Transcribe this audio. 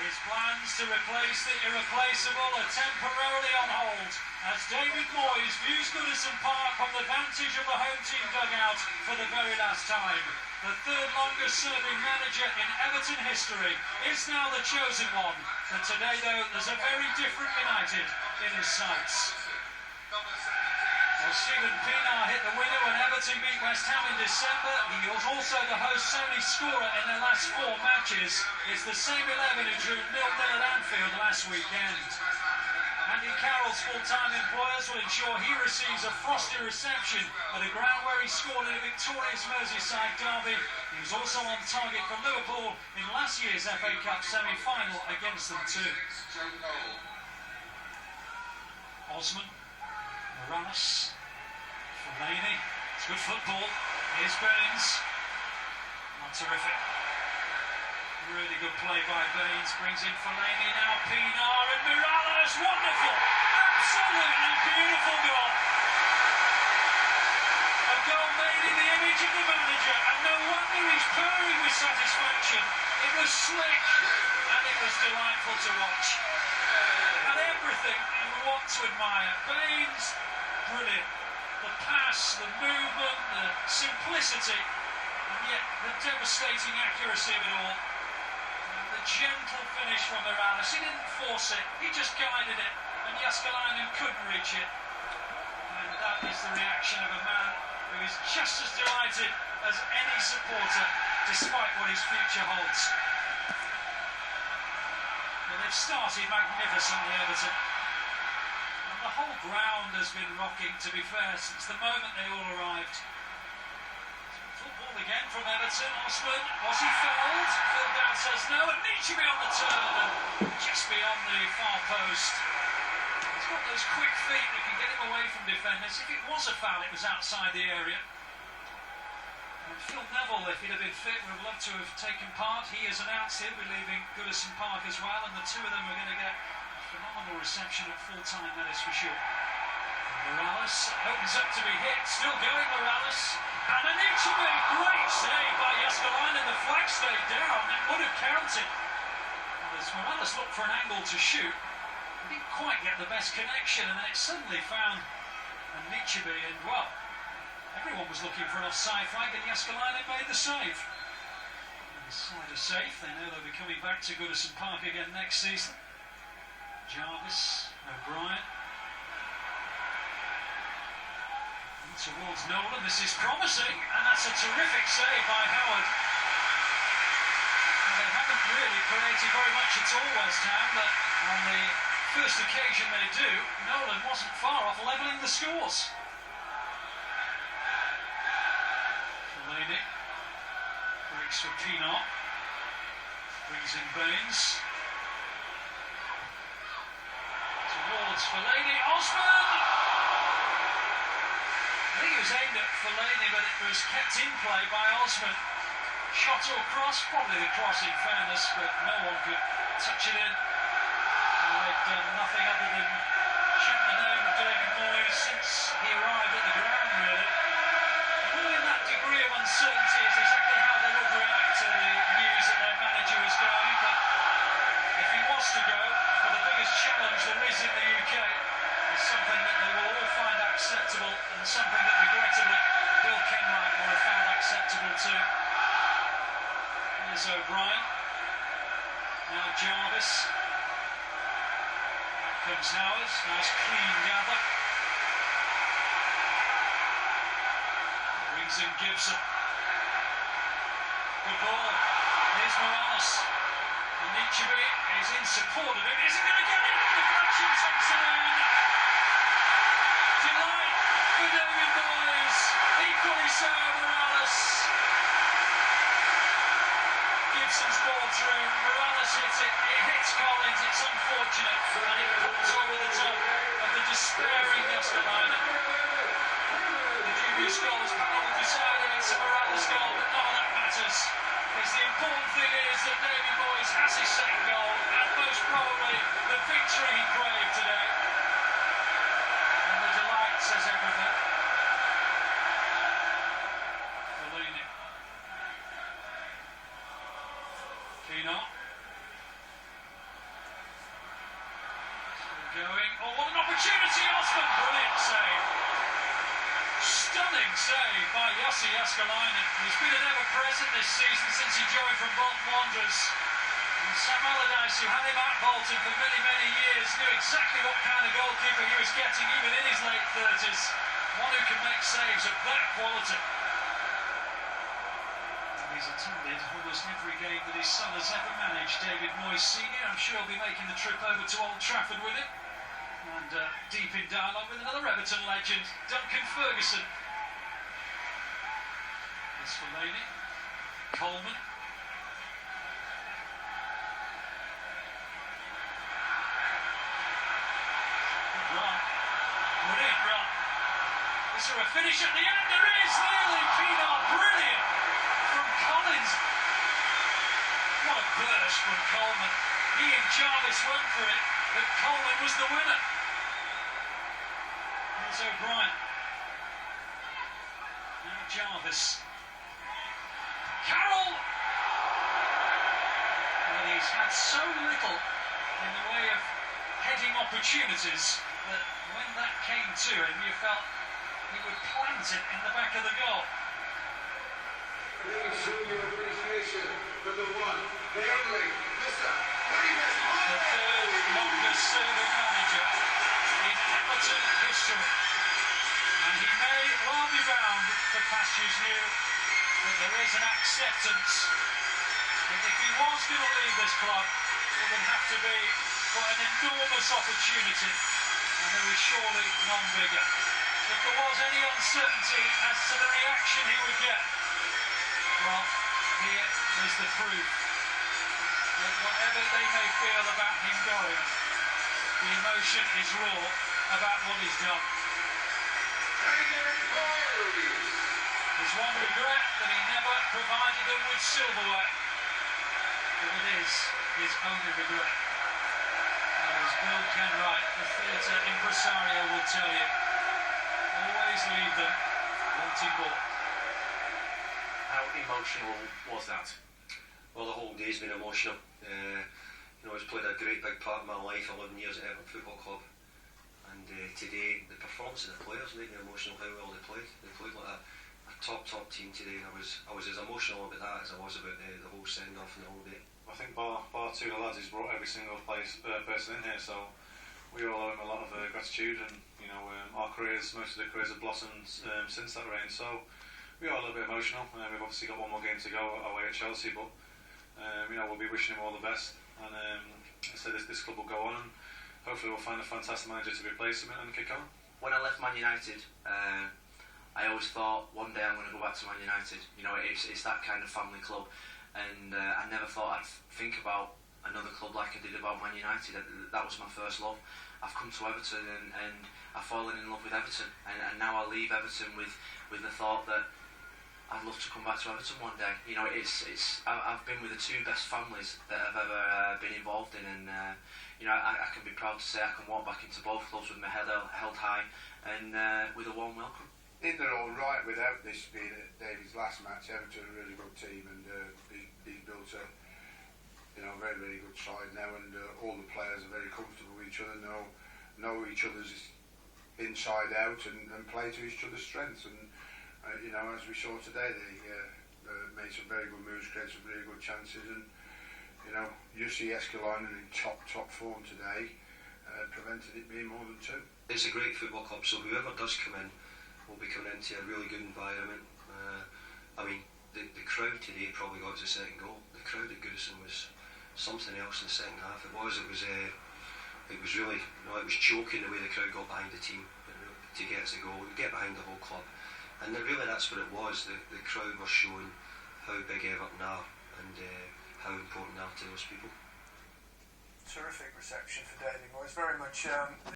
His plans to replace the irreplaceable are temporarily on hold as David Moyes views Goodison Park from the vantage of the home team dugout for the very last time. The third longest serving manager in Everton history is now the chosen one. But today though, there's a very different United in his sights. Well, Stephen Pienaar hit the winner when Everton beat West Ham in December. He was also the host's only scorer in their last 4 matches. It's the same 11 who drew 0-0 at Anfield last weekend. Andy Carroll's full-time employers will ensure he receives a frosty reception at a ground where he scored in a victorious Merseyside derby. He was also on target for Liverpool in last year's FA Cup semi-final against them too. Osman, Morales, Fellaini, it's good football. Here's Baines. Not terrific. Really good play by Baines. Brings in Fellaini now. Pienaar and Morales. Wonderful. Absolutely beautiful goal. A goal made in the image of the manager. And no wonder he's purring with satisfaction. It was slick and it was delightful to watch. And everything you want to admire. Baines, brilliant. The pass, the movement, the simplicity, and yet the devastating accuracy of it all. The gentle finish from Morales. He didn't force it, he just guided it, and Jääskeläinen couldn't reach it. And that is the reaction of a man who is just as delighted as any supporter, despite what his future holds. Well, they've started magnificently, Everton. And the whole ground has been rocking, to be fair, since the moment they all arrived. Football again from Everton. Osman, was he fouled? Phil Dowd says no, and Nietzsche on the turn and just beyond the far post. He's got those quick feet that can get him away from defenders. If it was a foul, it was outside the area. And Phil Neville, if he'd have been fit, would have loved to have taken part. He has announced he'll be leaving Goodison Park as well, and the two of them are going to get a phenomenal reception at full time, that is for sure. Morales opens up to be hit, still going Morales. And an Ichibe, great save by Jääskeläinen. The flag stayed down, it would have counted. As Morales looked for an angle to shoot, he didn't quite get the best connection, and then it suddenly found Ichibe, and well, everyone was looking for an offside flag, and Jääskeläinen made the save. And the side are safe, they know they'll be coming back to Goodison Park again next season. Jarvis, O'Brien. Towards Nolan, this is promising, and that's a terrific save by Howard. And they haven't really created very much at all, West Ham, but on the first occasion they do, Nolan wasn't far off levelling the scores. Fellaini breaks for Pienaar, brings in Baines. Towards Fellaini, Osman! I think it was aimed at Fellaini, but it was kept in play by Osman. Shot or cross, probably the cross in fairness, but no one could touch it in. They've done nothing other than chant the name of David Moyes since he arrived at the ground, really. And really that degree of uncertainty is exactly how they would react to the news that their manager was going, but if he was to go, for the biggest challenge there is in the UK, is something that they will all find acceptable, and something that regrettably Bill Kenwright will have found acceptable too. Here's O'Brien. Now Jarvis. Back comes Howard. Nice clean gather. Brings in Gibson. Good ball. Here's Morales. And Nietzsche is in support of it. Isn't going to get it. Deflection takes it in. Delight for David Moyes. Equally so, Morales. Gibson's ball through. Morales hits it. It hits Collins. It's unfortunate. And it comes over the top of the despairing Jääskeläinen. The dubious goals panel will decide if it's a Morales goal, but none of that matters. Because the important thing is that David Moyes has his second goal, and most probably the victory he craved today. And the delight says everything. Fellaini. Pienaar. going. Oh, what an opportunity, Osman! Brilliant save. Stunning save by Jussi Jääskeläinen. He's been an ever-present this season since he joined from Bolton Wanderers. And Sam Allardyce, who had him at Bolton for many, many years, knew exactly what kind of goalkeeper he was getting, even in his late 30s. One who can make saves of that quality. And he's attended almost every game that his son has ever managed, David Moyes Sr. I'm sure he'll be making the trip over to Old Trafford with him. And deep in dialogue with another Everton legend, Duncan Ferguson. This for Laney. Coleman. Run. Brilliant run. Is there a finish at the end? There is! Nearly Pienaar. Brilliant from Collins. What a burst from Coleman. He and Jarvis went for it, but Coleman was the winner. Here's O'Brien. Now Jarvis. Carroll! Well, he's had so little in the way of heading opportunities that when that came to him, you felt he would plant it in the back of the goal. Please show your appreciation for the one, the only, Mr. The third longest serving manager in Everton history. And he may well be bound for pastures new, but there is an acceptance that if he was going to leave this club, it would have to be for an enormous opportunity, and there is surely none bigger. If there was any uncertainty as to the reaction he would get, well, here is the proof that whatever they may feel about him going, the emotion is raw about what he's done. There's one regret that he never provided them with silverware, but it is his only regret. And as Bill Kenwright, the theatre impresario, will tell you, always leave them wanting more. How emotional was that? Well, the whole day's been emotional. It's played a great big part in my life, 11 years at Everton Football Club. And today, the performance of the players made me emotional, how well they played. They played like a top team today. I was as emotional about that as I was about the whole send-off and the whole day. I think bar two of the lads, he's brought every single person in here, so we all owe him a lot of gratitude, and our careers, most of the careers have blossomed since that reign, so we are a little bit emotional. We've obviously got one more game to go away at Chelsea, but we'll be wishing him all the best, and so this club will go on, and hopefully we'll find a fantastic manager to replace him and kick on. When I left Man United, I always thought one day I'm going to go back to Man United. It's that kind of family club, and I never thought I'd think about another club like I did about Man United. That was my first love. I've come to Everton and I've fallen in love with Everton, and now I leave Everton with the thought that I'd love to come back to Everton one day. I've been with the two best families that I've ever been involved in, and I can be proud to say I can walk back into both clubs with my head held high and with a warm welcome. I think they're all right without this being David's last match. Everton are a really good team, and he's built a very, very good side now, and all the players are very comfortable with each other, know each other's inside out, and play to each other's strengths. And as we saw today, they made some very good moves, created some really good chances, and Jussi Jääskeläinen in top form today prevented it being more than two. It's a great football club, so whoever does come in will be coming into a really good environment. The crowd today probably got us a second goal. The crowd at Goodison was something else in the second half. It was really, it was choking the way the crowd got behind the team to get us a goal, get behind the whole club. And really that's what it was. The crowd were showing how big Everton are and how important they are to those people. Terrific reception for David Moyes. Very much